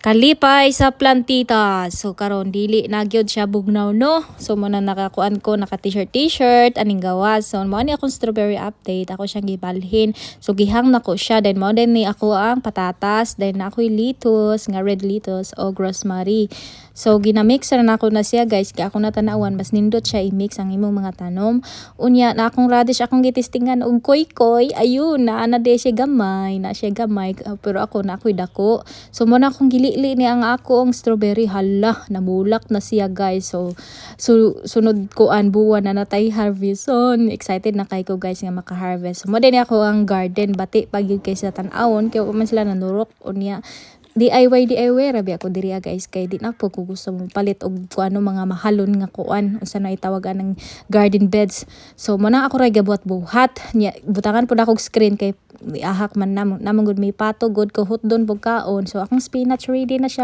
Kalipay sa plantita. So karon dili na gyud siya bugnaw no. So mo na nakakuan ko naka t-shirt aning gawas. So mo ni akong strawberry update ako siyang gibalhin. So gihang nako siya then mo din ni ako ang patatas then ako'y lettuce nga red lettuce o rosemary. So ginamix na ako na siya guys kay ako natanawan mas nindot siya i-mix ang imong mga tanom. Unya na akong radish akong gitistingan og koy ayun na siya gamay pero ako na ako'y dako. So mo na akong gilili ni ang ako ang strawberry hala namulak na siya guys. So sunod ko an buwan na natay harvest. So excited na kay ko guys nga maka-harvest. So mo din ako ang garden bati pag yun kay sa tan-awon kay man sila nanurok unya DIY rabi ako diri guys kay di na po ko gusto mo palit og kuano mga mahalon nga kuan unsa na itawagan ng garden beds. So mo na ako ra gabuhat-buhat nya butangan pud akong screen kay ahak man namon gud may pato good ko hot don pug kaon. So akong spinach ready na siya.